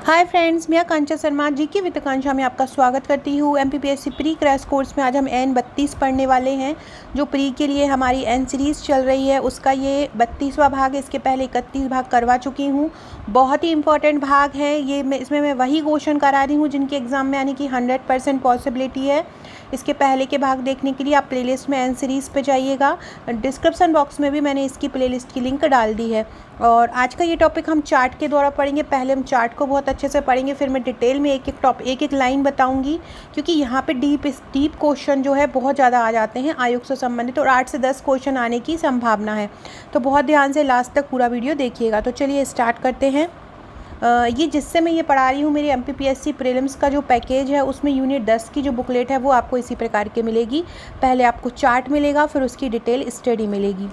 Hi friends, मैं आकांक्षा शर्मा जी की वित्त आकांक्षा में आपका स्वागत करती हूँ। एमपीपीएससी प्री क्रैश कोर्स में आज हम N32 पढ़ने वाले हैं। जो प्री के लिए हमारी N सीरीज़ चल रही है उसका ये 32वां भाग है। इसके पहले 31 भाग करवा चुकी हूँ। बहुत ही इंपॉर्टेंट भाग है ये। इसमें मैं वही क्वेश्चन करा रही हूँ जिनके एग्ज़ाम में आने की 100% पॉसिबिलिटी है। इसके पहले के भाग देखने के लिए आप प्लेलिस्ट में N सीरीज़ पे जाइएगा। डिस्क्रिप्शन बॉक्स में भी मैंने इसकी प्लेलिस्ट की लिंक डाल दी है। और आज का ये टॉपिक हम चार्ट के द्वारा पढ़ेंगे। पहले हम चार्ट को बहुत अच्छे से पढ़ेंगे, फिर मैं डिटेल में एक एक लाइन बताऊंगी, क्योंकि यहाँ पे डीप क्वेश्चन जो है बहुत ज़्यादा आ जाते हैं आयोग से संबंधित, और 8 से 10 क्वेश्चन आने की संभावना है। तो बहुत ध्यान से लास्ट तक पूरा वीडियो देखिएगा। तो चलिए स्टार्ट करते हैं। ये जिससे मैं ये पढ़ा रही हूँ मेरे एमपीपीएससी प्रीलिम्स का जो पैकेज है उसमें यूनिट 10 की जो बुकलेट है वो आपको इसी प्रकार के मिलेगी। पहले आपको चार्ट मिलेगा, फिर उसकी डिटेल स्टडी मिलेगी।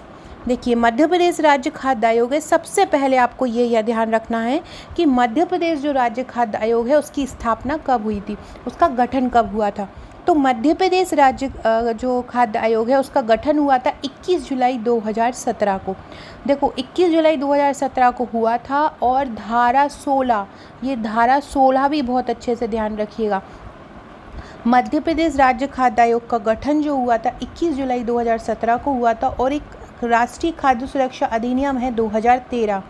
देखिए, मध्य प्रदेश राज्य खाद्य आयोग है। सबसे पहले आपको ये ध्यान रखना है कि मध्य प्रदेश जो राज्य खाद्य आयोग है उसकी स्थापना कब हुई थी, उसका गठन कब हुआ था। तो मध्य प्रदेश राज्य जो खाद्य आयोग है उसका गठन हुआ था 21 जुलाई 2017 को। देखो, 21 जुलाई 2017 को हुआ था। और धारा 16, ये धारा 16 भी बहुत अच्छे से ध्यान रखिएगा। मध्य प्रदेश राज्य खाद्य आयोग का गठन जो हुआ था 21 जुलाई 2017 को हुआ था। और एक राष्ट्रीय खाद्य सुरक्षा अधिनियम है 2013।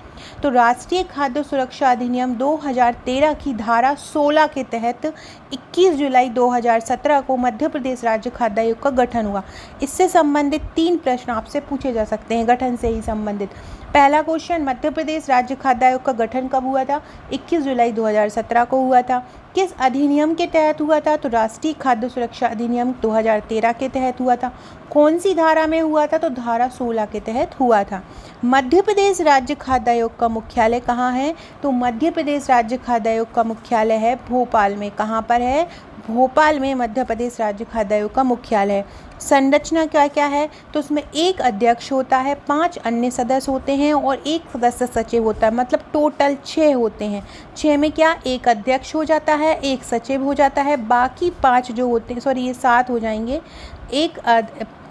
तो राष्ट्रीय खाद्य सुरक्षा अधिनियम 2013 की धारा 16 के तहत 21 जुलाई 2017 को मध्य प्रदेश राज्य खाद्य आयोग का गठन हुआ। इससे संबंधित 3 प्रश्न आपसे पूछे जा सकते हैं, गठन से ही संबंधित। पहला क्वेश्चन, मध्य प्रदेश राज्य खाद्य आयोग का गठन कब हुआ था? 21 जुलाई 2017 को हुआ था। किस अधिनियम के तहत हुआ था? तो राष्ट्रीय खाद्य सुरक्षा अधिनियम 2013 के तहत हुआ था। कौन सी धारा में हुआ था? तो धारा 16 के तहत हुआ था। मध्य प्रदेश राज्य खाद्य आयोग का मुख्यालय कहाँ है? तो मध्य प्रदेश राज्य खाद्य आयोग का मुख्यालय है भोपाल में। कहाँ पर है? भोपाल में मध्य प्रदेश राज्य खाद्य आयोग का मुख्यालय है। संरचना क्या क्या है? तो उसमें एक अध्यक्ष होता है, 5 अन्य सदस्य होते हैं और एक सदस्य सचिव होता है। मतलब टोटल 6 होते हैं। 6 में क्या, एक अध्यक्ष हो जाता है, एक सचिव हो जाता है, बाकी 5 जो होते हैं, सॉरी ये 7 हो जाएंगे।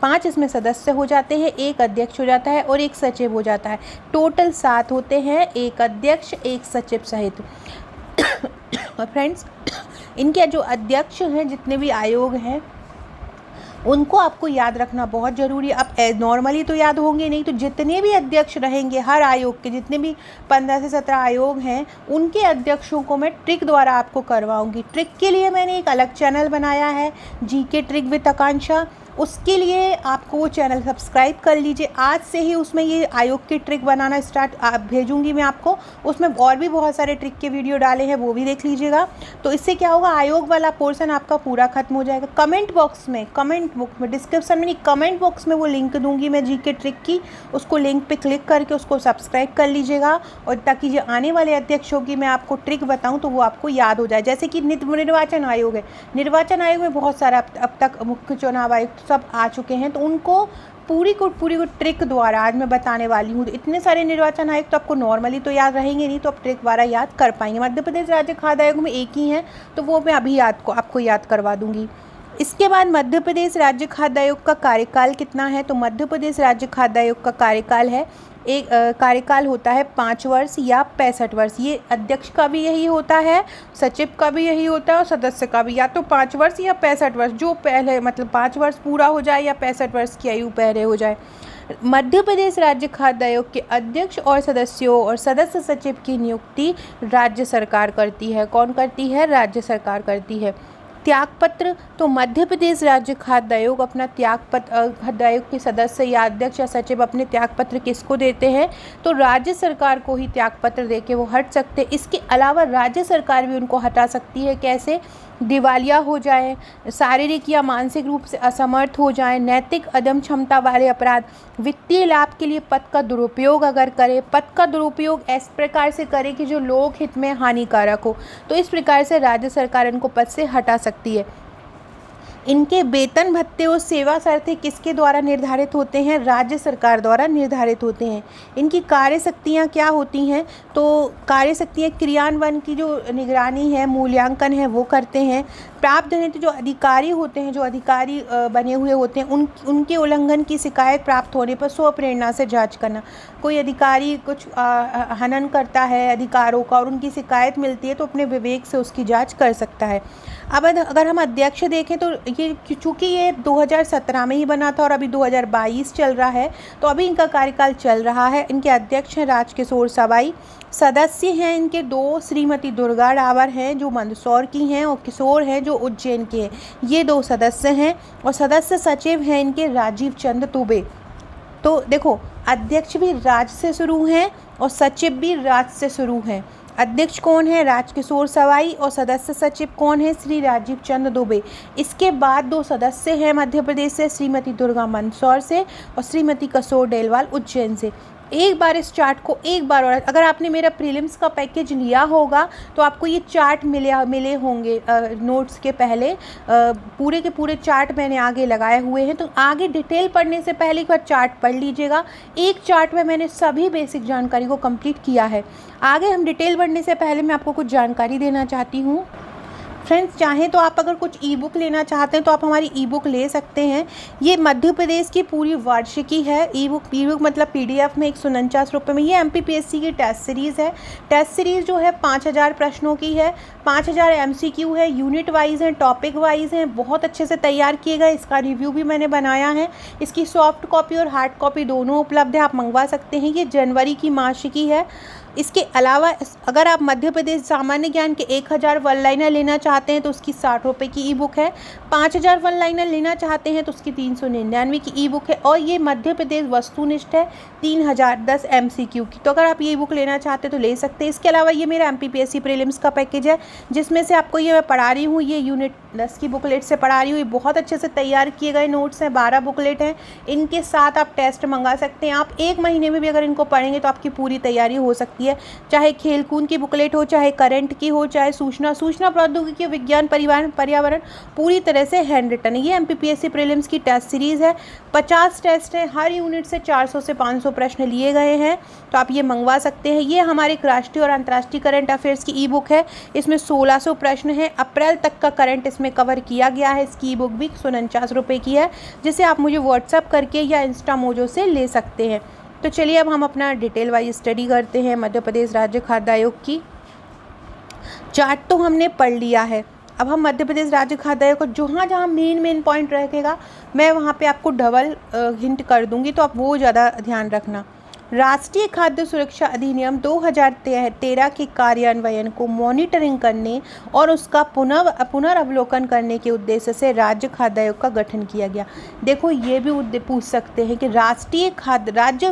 5 इसमें सदस्य हो जाते हैं, एक अध्यक्ष हो जाता है और एक सचिव हो जाता है। टोटल 7 होते हैं, एक अध्यक्ष एक सचिव सहित। फ्रेंड्स, इनके जो अध्यक्ष हैं, जितने भी आयोग हैं, उनको आपको याद रखना बहुत ज़रूरी है। अब नॉर्मली तो याद होंगे नहीं, तो जितने भी अध्यक्ष रहेंगे हर आयोग के, जितने भी 15 से 17 आयोग हैं, उनके अध्यक्षों को मैं ट्रिक द्वारा आपको करवाऊंगी। ट्रिक के लिए मैंने एक अलग चैनल बनाया है, जीके ट्रिक विद आकांक्षा। उसके लिए आपको वो चैनल सब्सक्राइब कर लीजिए आज से ही। उसमें ये आयोग की ट्रिक बनाना स्टार्ट भेजूंगी मैं आपको। उसमें और भी बहुत सारे ट्रिक के वीडियो डाले हैं, वो भी देख लीजिएगा। तो इससे क्या होगा, आयोग वाला पोर्शन आपका पूरा खत्म हो जाएगा। कमेंट बॉक्स में डिस्क्रिप्शन में नहीं, कमेंट बॉक्स में वो लिंक दूंगी मैं जीके ट्रिक की। उसको लिंक पे क्लिक करके उसको सब्सक्राइब कर लीजिएगा, और ताकि जो आने वाले अध्यक्षों की मैं आपको ट्रिक बताऊँ तो वो आपको याद हो जाए। जैसे कि निर्वाचन आयोग है, निर्वाचन आयोग में बहुत सारा अब तक मुख्य चुनाव आयुक्त सब आ चुके हैं, तो उनको पूरी को ट्रिक द्वारा आज मैं बताने वाली हूँ। तो इतने सारे निर्वाचन आयोग तो आपको नॉर्मली तो याद रहेंगे नहीं, तो आप ट्रिक द्वारा याद कर पाएंगे। मध्य प्रदेश राज्य खाद्य आयोग में एक ही है, तो वो मैं अभी आपको याद करवा दूंगी। इसके बाद मध्य प्रदेश राज्य खाद्य आयोग का कार्यकाल कितना है? तो मध्य प्रदेश राज्य खाद्य आयोग का कार्यकाल है कार्यकाल होता है 5 वर्ष या 65 वर्ष। ये अध्यक्ष का भी यही होता है, सचिव का भी यही होता है, और सदस्य का भी, या तो 5 वर्ष या 65 वर्ष, जो पहले मतलब 5 वर्ष पूरा हो जाए या 65 वर्ष की आयु पहले हो जाए। मध्य प्रदेश राज्य खाद्य आयोग के अध्यक्ष और सदस्यों और सदस्य सचिव की नियुक्ति राज्य सरकार करती है। कौन करती है? राज्य सरकार करती है। त्यागपत्र, तो मध्य प्रदेश राज्य खाद्य आयोग अपना त्यागपत्र, खाद्य आयोग के सदस्य या अध्यक्ष या सचिव अपने त्यागपत्र किसको देते हैं? तो राज्य सरकार को ही त्यागपत्र देके वो हट सकते हैं। इसके अलावा राज्य सरकार भी उनको हटा सकती है। कैसे? दिवालिया हो जाए, शारीरिक या मानसिक रूप से असमर्थ हो जाए, नैतिक अदम क्षमता वाले अपराध, वित्तीय लाभ के लिए पद का दुरुपयोग अगर करे, पद का दुरुपयोग इस प्रकार से करे कि जो लोक हित में हानिकारक हो, तो इस प्रकार से राज्य सरकार इनको पद से हटा सकती है। इनके वेतन भत्ते और सेवा शर्तें किसके द्वारा निर्धारित होते हैं? राज्य सरकार द्वारा निर्धारित होते हैं। इनकी कार्य शक्तियाँ क्या होती हैं? तो कार्य शक्तियाँ क्रियान्वयन की जो निगरानी है, मूल्यांकन है, वो करते हैं। प्राप्त नीति जो अधिकारी होते हैं, जो अधिकारी बने हुए होते हैं, उनके उल्लंघन की शिकायत प्राप्त होने पर स्वप्रेरणा से जांच करना। कोई अधिकारी कुछ हनन करता है अधिकारों का और उनकी शिकायत मिलती है तो अपने विवेक से उसकी जांच कर सकता है। अब अगर हम अध्यक्ष देखें तो ये चूँकि ये 2017 में ही बना था और अभी 2022 चल रहा है, तो अभी इनका कार्यकाल चल रहा है। इनके अध्यक्ष हैं राजकिशोर सवाई। सदस्य हैं इनके 2 श्रीमती दुर्गा डावर हैं जो मंदसौर की हैं और किशोर हैं जो उज्जैन के हैं। ये 2 सदस्य हैं और सदस्य सचिव हैं इनके राजीव चंद्र दुबे। तो देखो, अध्यक्ष भी राज से शुरू हैं और सचिव भी राज से शुरू हैं। अध्यक्ष कौन है? राजकिशोर सवाई। और सदस्य सचिव कौन है? श्री राजीव चंद्र दुबे। इसके बाद 2 सदस्य हैं मध्य प्रदेश से, श्रीमती दुर्गा मंदसौर से और श्रीमती किशोर डेलवाल उज्जैन से। एक बार इस चार्ट को एक बार और अगर आपने मेरा प्रीलिम्स का पैकेज लिया होगा तो आपको ये चार्ट मिले होंगे नोट्स के पहले। पूरे के पूरे चार्ट मैंने आगे लगाए हुए हैं, तो आगे डिटेल पढ़ने से पहले एक बार चार्ट पढ़ लीजिएगा। एक चार्ट में मैंने सभी बेसिक जानकारी को कंप्लीट किया है। आगे हम डिटेल पढ़ने से पहले मैं आपको कुछ जानकारी देना चाहती हूँ। फ्रेंड्स, चाहें तो आप अगर कुछ ई बुक लेना चाहते हैं तो आप हमारी ई बुक ले सकते हैं। ये मध्य प्रदेश की पूरी वार्षिकी है। ई बुक मतलब PDF में 149 रुपये में। ये MPPSC की टेस्ट सीरीज़ है। टेस्ट सीरीज़ जो है 5000 प्रश्नों की है। 5000 MCQ है, यूनिट वाइज हैं, टॉपिक वाइज हैं, बहुत अच्छे से तैयार किए गए। इसका रिव्यू भी मैंने बनाया है। इसकी सॉफ्ट कॉपी और हार्ड कॉपी दोनों उपलब्ध है, आप मंगवा सकते हैं। ये जनवरी की मासिकी है। इसके अलावा अगर आप मध्य प्रदेश सामान्य ज्ञान के 1000 वन लाइनर लेना चाहते हैं तो उसकी 60 रुपये की ई बुक है। 5000 वन लाइनर लेना चाहते हैं तो उसकी 399 की ई बुक है। और ये मध्य प्रदेश वस्तुनिष्ठ है, 3010 MCQ की। तो अगर आप ये बुक लेना चाहते हैं तो ले सकते हैं। इसके अलावा ये मेरा MPPSC प्रीलिम्स का पैकेज है, जिसमें से आपको ये मैं पढ़ा रही हूँ, ये यूनिट 10 की बुकलेट से पढ़ा रही हूँ। ये बहुत अच्छे से तैयार किए गए नोट्स हैं, 12 बुकलेट हैं। इनके साथ आप टेस्ट मंगा सकते हैं। आप 1 महीने में भी अगर इनको पढ़ेंगे तो आपकी पूरी तैयारी हो सकती है। चाहे खेलकूद की बुकलेट हो, चाहे करंट की हो, चाहे सूचना प्रौद्योगिकी, विज्ञान, पर्यावरण, पूरी तरह से हैंड रिटन है। ये MPPSC प्रीलिम्स की टेस्ट सीरीज़ है। 50 टेस्ट है, हर यूनिट से 400 से 500 प्रश्न लिए गए हैं, तो आप ये मंगवा सकते हैं। ये हमारे राष्ट्रीय और अंतर्राष्ट्रीय करंट अफेयर्स की ई बुक है। इसमें 1600 प्रश्न हैं। अप्रैल तक का करंट इसमें कवर किया गया है। इसकी ई बुक भी 149 रुपये की है, जिसे आप मुझे व्हाट्सएप करके या इंस्टा मोजो से ले सकते हैं। तो चलिए अब हम अपना डिटेल वाइज स्टडी करते हैं। मध्य प्रदेश राज्य खाद्य आयोग की चार्ट तो हमने पढ़ लिया है। अब हम मध्य प्रदेश राज्य खाद्य आयोग को जहाँ मेन पॉइंट रहेगा मैं वहाँ पे आपको डबल हिंट कर दूँगी, तो आप वो ज़्यादा ध्यान रखना। राष्ट्रीय खाद्य सुरक्षा अधिनियम 2013 के कार्यान्वयन को मॉनिटरिंग करने और उसका पुनर्अवलोकन करने के उद्देश्य से राज्य खाद्य आयोग का गठन किया गया। देखो, ये भी पूछ सकते हैं कि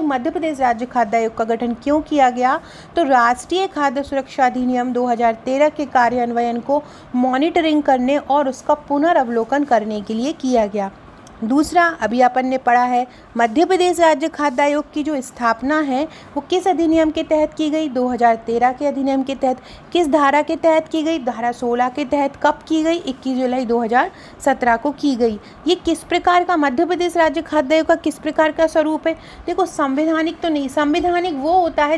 मध्य प्रदेश राज्य खाद्य आयोग का गठन क्यों किया गया। तो राष्ट्रीय खाद्य सुरक्षा अधिनियम 2013 के कार्यान्वयन को मॉनिटरिंग करने और उसका पुनर्अवलोकन करने के लिए किया गया। दूसरा, अभी अपन ने पढ़ा है मध्य प्रदेश राज्य खाद्य आयोग की जो स्थापना है वो किस अधिनियम के तहत की गई? 2013 के अधिनियम के तहत। किस धारा के तहत की गई? धारा 16 के तहत। कब की गई? 21 जुलाई 2017 को की गई। ये किस प्रकार का मध्य प्रदेश राज्य खाद्य आयोग का किस प्रकार का स्वरूप है? देखो, संवैधानिक तो नहीं। संवैधानिक वो होता है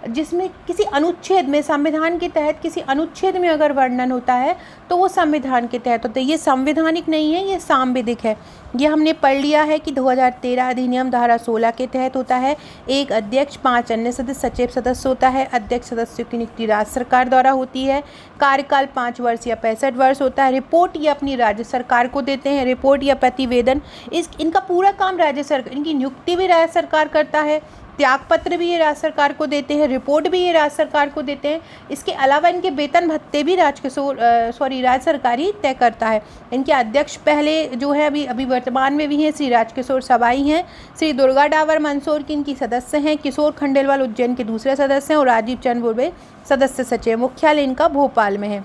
जिसमें किसी अनुच्छेद में, संविधान के तहत किसी अनुच्छेद में अगर वर्णन होता है तो वो संविधान के तहत होता है। ये संवैधानिक नहीं है, ये सांविधिक है। ये हमने पढ़ लिया है कि 2013 अधिनियम धारा 16 के तहत होता है। 1 अध्यक्ष, 5 अन्य सदस्य, सचिव सदस्य होता है। अध्यक्ष सदस्यों की नियुक्ति राज्य सरकार द्वारा होती है। कार्यकाल 5 वर्ष या 65 वर्ष होता है। रिपोर्ट ये अपनी राज्य सरकार को देते हैं। रिपोर्ट या प्रतिवेदन इनका पूरा काम राज्य सरकार, इनकी नियुक्ति भी राज्य सरकार करता है। त्यागपत्र भी ये राज्य सरकार को देते हैं। रिपोर्ट भी ये राज्य सरकार को देते हैं। इसके अलावा इनके वेतन भत्ते भी राज्य सरकार ही तय करता है। इनके अध्यक्ष पहले जो है अभी वर्तमान में भी हैं श्री राजकिशोर सवाई हैं। श्री दुर्गा डावर मंदसौर की इनकी सदस्य हैं। किशोर खंडेलवाल उज्जैन के दूसरे सदस्य हैं और राजीव चंद्र दुबे सदस्य सचिव। मुख्यालय इनका भोपाल में है।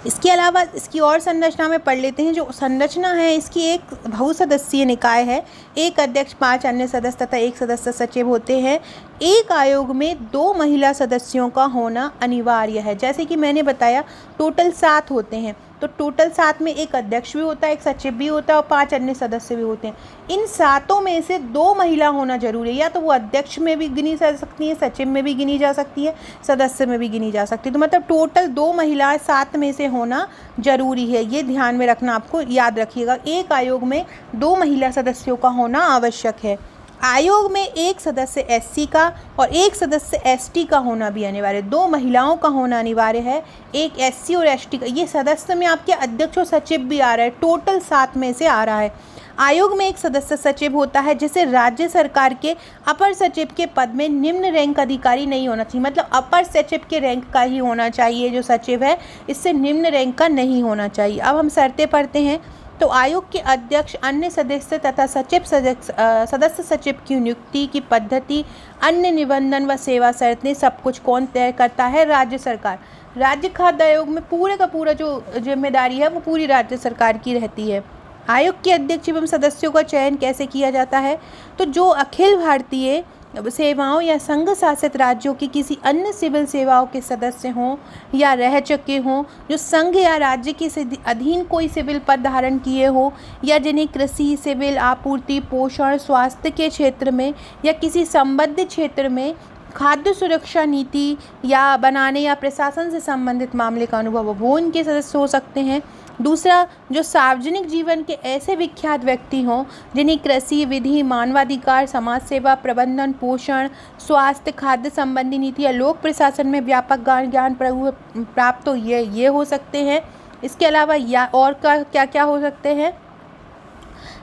इसके अलावा इसकी और संरचना में पढ़ लेते हैं। जो संरचना है इसकी, एक बहुसदस्यीय निकाय है। 1 अध्यक्ष, 5 अन्य सदस्य तथा 1 सदस्य सचिव होते हैं। एक आयोग में 2 महिला सदस्यों का होना अनिवार्य है। जैसे कि मैंने बताया, टोटल 7 होते हैं। तो टोटल 7 में एक अध्यक्ष भी होता है, एक सचिव भी होता है और 5 अन्य सदस्य भी होते हैं। इन 7 में से 2 महिला होना जरूरी है, या तो वो अध्यक्ष में भी गिनी जा सकती है, सचिव में भी गिनी जा सकती है, सदस्य में भी गिनी जा सकती है। तो मतलब टोटल 2 महिलाएं 7 में से होना जरूरी है, ये ध्यान में रखना, आपको याद रखिएगा। एक आयोग में 2 महिला सदस्यों का होना आवश्यक है। आयोग में एक सदस्य एससी का और एक सदस्य एसटी का होना भी अनिवार्य है। 2 महिलाओं का होना अनिवार्य है, एक एससी और एसटी का। ये सदस्य में आपके अध्यक्ष और सचिव भी आ रहा है, टोटल 7 में से आ रहा है। आयोग में एक सदस्य सचिव होता है, जिसे राज्य सरकार के अपर सचिव के पद में निम्न रैंक अधिकारी नहीं होना चाहिए, मतलब अपर सचिव के रैंक का ही होना चाहिए जो सचिव है, इससे निम्न रैंक का नहीं होना चाहिए। अब हम शर्तें पढ़ते हैं। तो आयोग के अध्यक्ष, अन्य सदस्य तथा सदस्य सचिव की नियुक्ति की पद्धति, अन्य निबंधन व सेवा शर्तें सब कुछ कौन तय करता है? राज्य सरकार। राज्य खाद्य आयोग में पूरे का पूरा जो जिम्मेदारी है वो पूरी राज्य सरकार की रहती है। आयोग के अध्यक्ष एवं सदस्यों का चयन कैसे किया जाता है? तो जो अखिल भारतीय सेवाओं या संघ शासित राज्यों की किसी अन्य सिविल सेवाओं के सदस्य हों या रह चुके हों, जो संघ या राज्य के अधीन कोई सिविल पद धारण किए हो, या जिन्हें कृषि, सिविल, आपूर्ति, पोषण, स्वास्थ्य के क्षेत्र में या किसी संबद्ध क्षेत्र में खाद्य सुरक्षा नीति या बनाने या प्रशासन से संबंधित मामले का अनुभव हो, वो इनके सदस्य हो सकते हैं। दूसरा, जो सार्वजनिक जीवन के ऐसे विख्यात व्यक्ति हों जिन्हें कृषि, विधि, मानवाधिकार, समाज सेवा, प्रबंधन, पोषण, स्वास्थ्य, खाद्य संबंधी नीति या लोक प्रशासन में व्यापक ज्ञान प्राप्त हो, ये हो सकते हैं। इसके अलावा या और क्या क्या हो सकते हैं?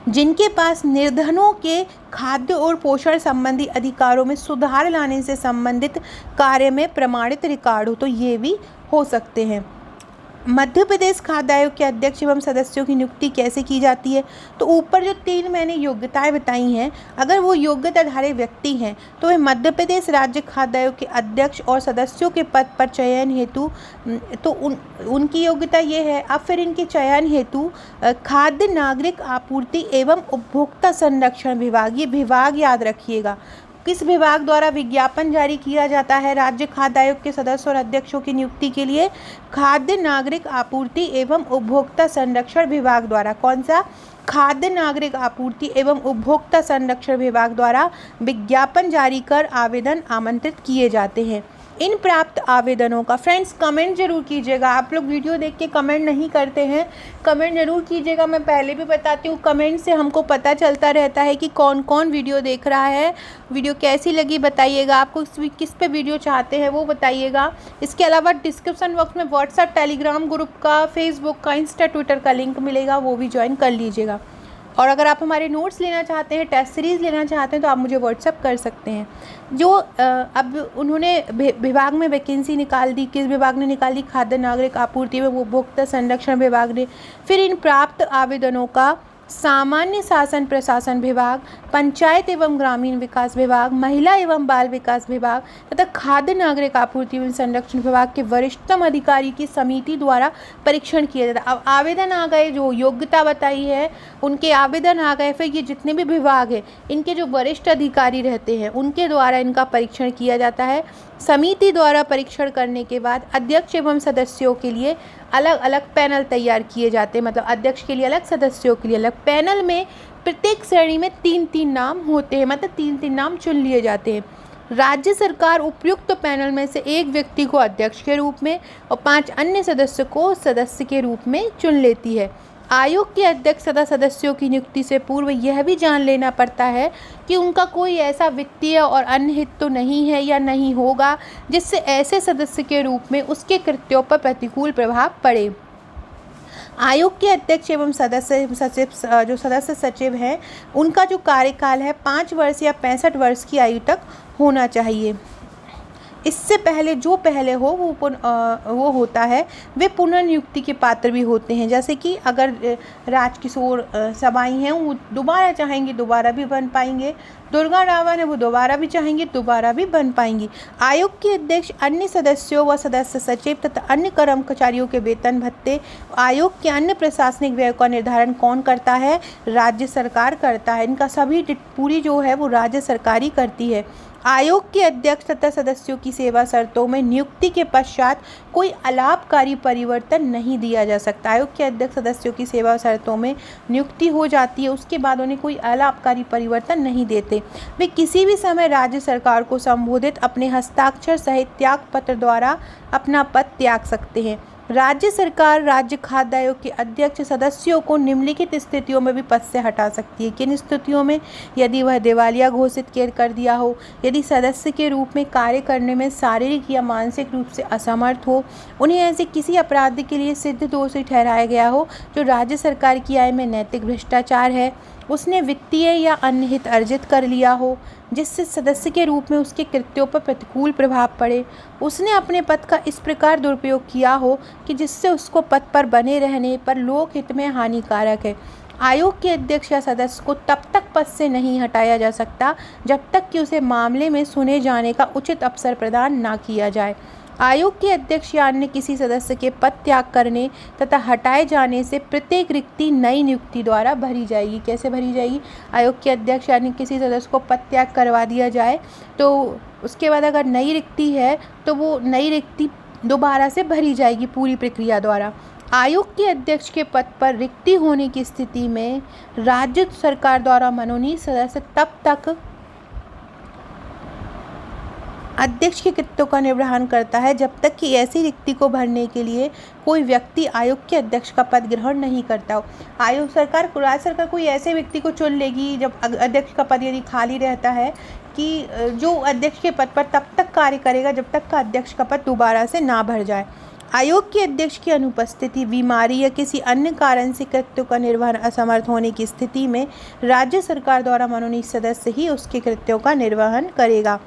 जिनके पास निर्धनों के खाद्य और पोषण संबंधी अधिकारों में सुधार लाने से संबंधित कार्य में प्रमाणित रिकॉर्ड हो, तो ये भी हो सकते हैं। मध्य प्रदेश खाद्य आयोग के अध्यक्ष एवं सदस्यों की नियुक्ति कैसे की जाती है? तो ऊपर जो 3 मैंने योग्यताएं बताई हैं, अगर वो योग्यताधारी व्यक्ति हैं तो वे मध्य प्रदेश राज्य खाद्य आयोग के अध्यक्ष और सदस्यों के पद पर चयन हेतु तो उनकी योग्यता ये है। अब फिर इनके चयन हेतु खाद्य नागरिक आपूर्ति एवं उपभोक्ता संरक्षण विभाग, ये विभाग याद रखिएगा, किस विभाग द्वारा विज्ञापन जारी किया जाता है राज्य खाद्य आयोग के सदस्य और अध्यक्षों की नियुक्ति के लिए? खाद्य नागरिक आपूर्ति एवं उपभोक्ता संरक्षण विभाग द्वारा। कौन सा? खाद्य नागरिक आपूर्ति एवं उपभोक्ता संरक्षण विभाग द्वारा विज्ञापन जारी कर आवेदन आमंत्रित किए जाते हैं। इन प्राप्त आवेदनों का, फ्रेंड्स कमेंट जरूर कीजिएगा। आप लोग वीडियो देख के कमेंट नहीं करते हैं, कमेंट जरूर कीजिएगा। मैं पहले भी बताती हूँ, कमेंट से हमको पता चलता रहता है कि कौन कौन वीडियो देख रहा है, वीडियो कैसी लगी बताइएगा, आपको किस पे वीडियो चाहते हैं वो बताइएगा। इसके अलावा डिस्क्रिप्शन बॉक्स में व्हाट्सएप, टेलीग्राम ग्रुप का, फेसबुक का, इंस्टा, ट्विटर का लिंक मिलेगा, वो भी ज्वाइन कर लीजिएगा। और अगर आप हमारे नोट्स लेना चाहते हैं, टेस्ट सीरीज़ लेना चाहते हैं, तो आप मुझे व्हाट्सअप कर सकते हैं। जो अब उन्होंने विभाग में वैकेंसी निकाल दी, किस विभाग ने निकाल दी? खाद्य नागरिक आपूर्ति व उपभोक्ता संरक्षण विभाग ने। फिर इन प्राप्त आवेदनों का सामान्य शासन प्रशासन विभाग, पंचायत एवं ग्रामीण विकास विभाग, महिला एवं बाल विकास विभाग तथा खाद्य नागरिक आपूर्ति एवं संरक्षण विभाग के वरिष्ठतम अधिकारी की समिति द्वारा परीक्षण किया जाता है। अब आवेदन आ गए, जो योग्यता बताई है उनके आवेदन आ गए, फिर ये जितने भी विभाग हैं इनके जो वरिष्ठ अधिकारी रहते हैं उनके द्वारा इनका परीक्षण किया जाता है। समिति द्वारा परीक्षण करने के बाद अध्यक्ष एवं सदस्यों के लिए अलग अलग पैनल तैयार किए जाते हैं, मतलब अध्यक्ष के लिए अलग, सदस्यों के लिए अलग। पैनल में प्रत्येक श्रेणी में 3-3 नाम होते हैं, मतलब 3-3 नाम चुन लिए जाते हैं। राज्य सरकार उपयुक्त पैनल में से एक व्यक्ति को अध्यक्ष के रूप में और 5 अन्य सदस्य को सदस्य के रूप में चुन लेती है। आयोग के अध्यक्ष तथा सदस्यों की नियुक्ति से पूर्व यह भी जान लेना पड़ता है कि उनका कोई ऐसा वित्तीय और अन्य हित तो नहीं है या नहीं होगा जिससे ऐसे सदस्य के रूप में उसके कृत्यों पर प्रतिकूल प्रभाव पड़े। आयोग के अध्यक्ष एवं जो सदस्य सचिव हैं उनका जो कार्यकाल है 5 वर्ष या 65 वर्ष की आयु तक होना चाहिए। इससे पहले जो पहले हो वो होता है, वे पुनर्नियुक्ति के पात्र भी होते हैं। जैसे कि अगर राजकिशोर सबाई हैं, वो दोबारा चाहेंगे दोबारा भी बन पाएंगे। दुर्गा रावण है, वो दोबारा भी चाहेंगे दोबारा भी बन पाएंगी। आयोग के अध्यक्ष, अन्य सदस्यों व सदस्य सचिव तथा अन्य कर्मचारियों के वेतन भत्ते, आयोग के अन्य प्रशासनिक व्यय का निर्धारण कौन करता है? राज्य सरकार करता है। इनका सभी पूरी जो है वो राज्य सरकार ही करती है। आयोग के अध्यक्ष तथा सदस्यों की सेवा शर्तों में नियुक्ति के पश्चात कोई अलाभकारी परिवर्तन नहीं दिया जा सकता। आयोग के अध्यक्ष सदस्यों की सेवा शर्तों में नियुक्ति हो जाती है, उसके बाद उन्हें कोई अलाभकारी परिवर्तन नहीं देते। वे किसी भी समय राज्य सरकार को संबोधित अपने हस्ताक्षर सहित त्याग पत्र द्वारा अपना पद त्याग सकते हैं। राज्य सरकार राज्य खाद्य आयोग के अध्यक्ष सदस्यों को निम्नलिखित स्थितियों में भी पद से हटा सकती है। किन स्थितियों में? यदि वह दिवालिया घोषित कर दिया हो, यदि सदस्य के रूप में कार्य करने में शारीरिक या मानसिक रूप से असमर्थ हो, उन्हें ऐसे किसी अपराध के लिए सिद्ध दोषी ठहराया गया हो जो राज्य सरकार की आय में नैतिक भ्रष्टाचार है, उसने वित्तीय या अन्य हित अर्जित कर लिया हो जिससे सदस्य के रूप में उसके कृत्यों पर प्रतिकूल प्रभाव पड़े, उसने अपने पद का इस प्रकार दुरुपयोग किया हो कि जिससे उसको पद पर बने रहने पर लोक हित में हानिकारक है। आयोग के अध्यक्ष या सदस्य को तब तक पद से नहीं हटाया जा सकता जब तक कि उसे मामले में सुने जाने का उचित अवसर प्रदान न किया जाए। आयोग के अध्यक्ष या अन्य किसी सदस्य के पद त्याग करने तथा हटाए जाने से प्रत्येक रिक्ति नई नियुक्ति द्वारा भरी जाएगी। कैसे भरी जाएगी? आयोग के अध्यक्ष यानी किसी सदस्य को पद त्याग करवा दिया जाए तो उसके बाद अगर नई रिक्ति है तो वो नई रिक्ति दोबारा से भरी जाएगी पूरी प्रक्रिया द्वारा। आयोग के अध्यक्ष के पद पर रिक्ति होने की स्थिति में राज्य सरकार द्वारा मनोनीत सदस्य तब तक अध्यक्ष के कृत्यों का निर्वहन करता है जब तक कि ऐसी रिक्ति को भरने के लिए कोई व्यक्ति आयोग के अध्यक्ष का पद ग्रहण नहीं करता हो। राज्य सरकार कोई ऐसे व्यक्ति को चुन लेगी जब अध्यक्ष का पद यदि खाली रहता है कि जो अध्यक्ष के पद पर तब तक कार्य करेगा जब तक का अध्यक्ष का पद दोबारा से ना भर जाए। आयोग के अध्यक्ष की अनुपस्थिति, बीमारी या किसी अन्य कारण से कृत्यों का निर्वहन असमर्थ होने की स्थिति में राज्य सरकार द्वारा मनोनीत सदस्य ही उसके कृत्यों का निर्वहन करेगा।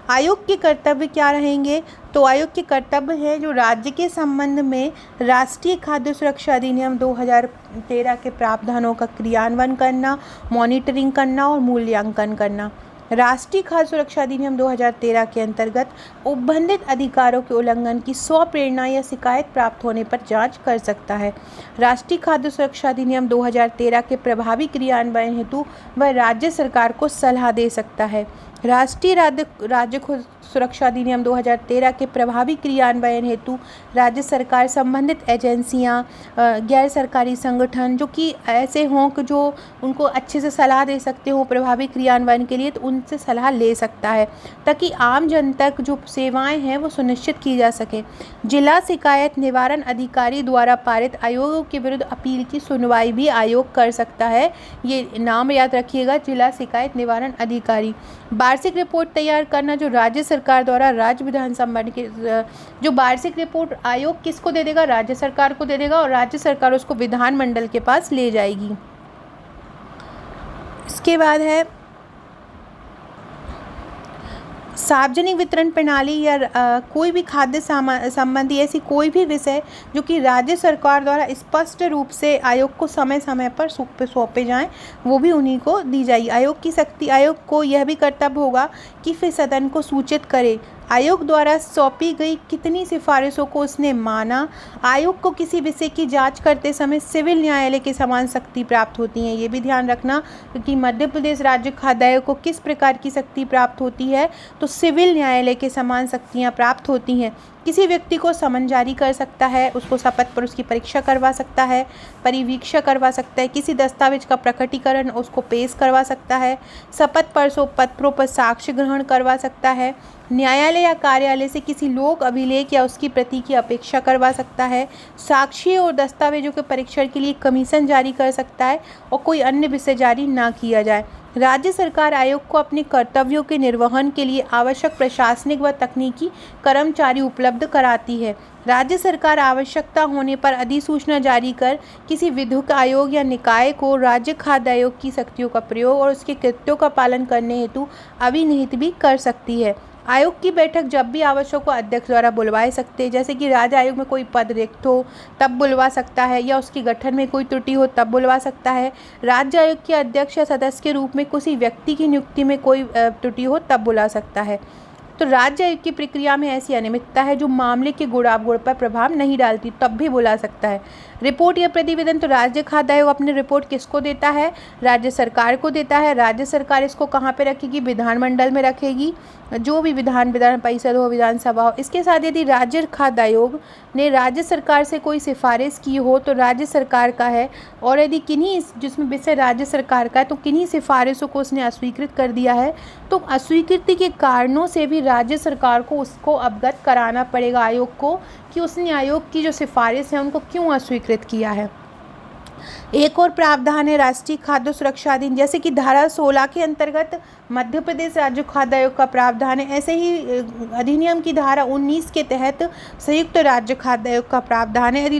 आयोग के कर्तव्य क्या रहेंगे? तो आयोग के कर्तव्य है जो राज्य के संबंध में राष्ट्रीय खाद्य सुरक्षा अधिनियम 2013 के प्रावधानों का क्रियान्वयन करना, मॉनिटरिंग करना और मूल्यांकन करना। राष्ट्रीय खाद्य सुरक्षा अधिनियम 2013 के अंतर्गत उपबंधित अधिकारों के उल्लंघन की स्वप्रेरणा या शिकायत प्राप्त होने पर जांच कर सकता है। राष्ट्रीय खाद्य सुरक्षा अधिनियम 2013 के प्रभावी क्रियान्वयन हेतु वह राज्य सरकार को सलाह दे सकता है। राष्ट्रीय राज्य सुरक्षा अधिनियम 2013 के प्रभावी क्रियान्वयन हेतु राज्य सरकार संबंधित एजेंसियां, गैर सरकारी संगठन जो कि ऐसे हों कि जो उनको अच्छे से सलाह दे सकते हो प्रभावी क्रियान्वयन के लिए, तो उनसे सलाह ले सकता है ताकि आम जन तक जो सेवाएं हैं वो सुनिश्चित की जा सके। जिला शिकायत निवारण अधिकारी द्वारा पारित आयोगों के विरुद्ध अपील की सुनवाई भी आयोग कर सकता है। ये नाम याद रखिएगा, जिला शिकायत निवारण अधिकारी। वार्षिक रिपोर्ट तैयार करना, जो राज्य सरकार द्वारा राज्य विधानसभा के जो वार्षिक रिपोर्ट आयोग किसको दे देगा? राज्य सरकार को दे देगा और राज्य सरकार उसको विधानमंडल के पास ले जाएगी। इसके बाद है सार्वजनिक वितरण प्रणाली या कोई भी खाद्य संबंधी ऐसी कोई भी विषय जो कि राज्य सरकार द्वारा स्पष्ट रूप से आयोग को समय समय पर सौंपे जाएं, वो भी उन्हीं को दी जाएगी। आयोग को यह भी कर्तव्य होगा कि फिर सदन को सूचित करे आयोग द्वारा सौंपी गई कितनी सिफारिशों को उसने माना। आयोग को किसी विषय की जांच करते समय सिविल न्यायालय के समान शक्ति प्राप्त होती है। ये भी ध्यान रखना कि मध्य प्रदेश राज्य खाद्य आयोग को किस प्रकार की शक्ति प्राप्त होती है, तो सिविल न्यायालय के समान शक्तियाँ प्राप्त होती हैं। किसी व्यक्ति को समन जारी कर सकता है, उसको शपथ पर उसकी परीक्षा करवा सकता है, परिवीक्षा करवा सकता है, किसी दस्तावेज का प्रकटीकरण उसको पेश करवा सकता है, शपथ पत्रों पर साक्ष्य ग्रहण करवा सकता है, न्यायालय या कार्यालय से किसी लोक अभिलेख या उसकी प्रति की अपेक्षा करवा सकता है, साक्ष्य और दस्तावेजों के परीक्षण के लिए कमीशन जारी कर सकता है और कोई अन्य विषय जारी ना किया जाए। राज्य सरकार आयोग को अपने कर्तव्यों के निर्वहन के लिए आवश्यक प्रशासनिक व तकनीकी कर्मचारी उपलब्ध कराती है। राज्य सरकार आवश्यकता होने पर अधिसूचना जारी कर किसी विधिक आयोग या निकाय को राज्य खाद्य आयोग की शक्तियों का प्रयोग और उसके कृत्यों का पालन करने हेतु अभिनिहित भी कर सकती है। आयोग की बैठक जब भी आवश्यक हो अध्यक्ष द्वारा बुलवाए सकते हैं, जैसे कि राज्य आयोग में कोई पद रिक्त हो तब बुलवा सकता है, या उसके गठन में कोई त्रुटि हो तब बुलवा सकता है। राज्य आयोग के अध्यक्ष या सदस्य के रूप में किसी व्यक्ति की नियुक्ति में कोई त्रुटि हो तब बुला सकता है। तो राज्य आयोग की प्रक्रिया में ऐसी अनियमितता है जो मामले के गुणावगुण पर प्रभाव नहीं डालती, तब भी बुला सकता है। रिपोर्ट या प्रतिवेदन, तो राज्य खाद्य आयोग अपनी रिपोर्ट किसको देता है? राज्य सरकार को देता है। राज्य सरकार इसको कहाँ पे रखेगी? विधानमंडल में रखेगी, जो भी विधान परिषद हो, विधानसभा हो। इसके साथ यदि राज्य खाद्य आयोग ने राज्य सरकार से कोई सिफारिश की हो तो राज्य सरकार का है, और यदि किन्हीं जिसमें विषय राज्य सरकार का है तो किन्हीं सिफारिशों को उसने अस्वीकृत कर दिया है तो अस्वीकृति के कारणों से भी राज्य सरकार को उसको अवगत कराना पड़ेगा आयोग को कि उसने आयोग की जो सिफारिश है उनको क्यों अस्वीकृत किया है। एक और प्रावधान है राष्ट्रीय खाद्य सुरक्षा अधिनियम, जैसे कि धारा 16 के अंतर्गत मध्य प्रदेश राज्य खाद्य आयोग का प्रावधान है, ऐसे ही अधिनियम की धारा 19 के तहत संयुक्त राज्य खाद्य आयोग का प्रावधान है। यदि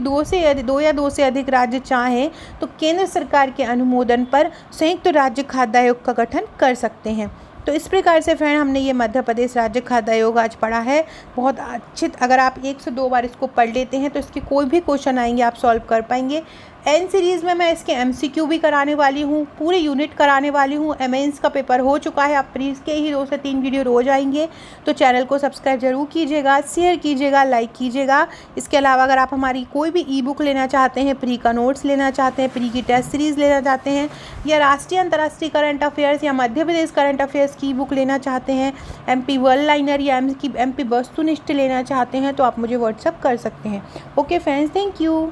दो या दो से अधिक राज्य चाहें तो केंद्र सरकार के अनुमोदन पर संयुक्त राज्य खाद्य आयोग का गठन कर सकते हैं। तो इस प्रकार से फ्रेंड हमने ये मध्य प्रदेश राज्य खाद्य आयोग आज पढ़ा है। बहुत अच्छे, अगर आप 1 से 2 बार इसको पढ़ लेते हैं तो इसके कोई भी क्वेश्चन आएंगे आप सॉल्व कर पाएंगे। एन सीरीज़ में मैं इसके MCQ भी कराने वाली हूँ, पूरे यूनिट कराने वाली हूँ। मेंस का पेपर हो चुका है, आप प्लीज़ के ही 2 से 3 वीडियो रोज आएंगे। तो चैनल को सब्सक्राइब जरूर कीजिएगा, शेयर कीजिएगा, लाइक कीजिएगा। इसके अलावा अगर आप हमारी कोई भी ई-बुक लेना चाहते हैं, प्री का नोट्स लेना चाहते हैं, प्री की टेस्ट सीरीज़ लेना चाहते हैं, या राष्ट्रीय अंतर्राष्ट्रीय करंट अफेयर्स या मध्य प्रदेश करंट अफेयर्स की बुक लेना चाहते हैं, MP वर्ल्ड लाइनर या MP वस्तुनिष्ठ लेना चाहते हैं तो आप मुझे व्हाट्सअप कर सकते हैं। Okay friends, thank you.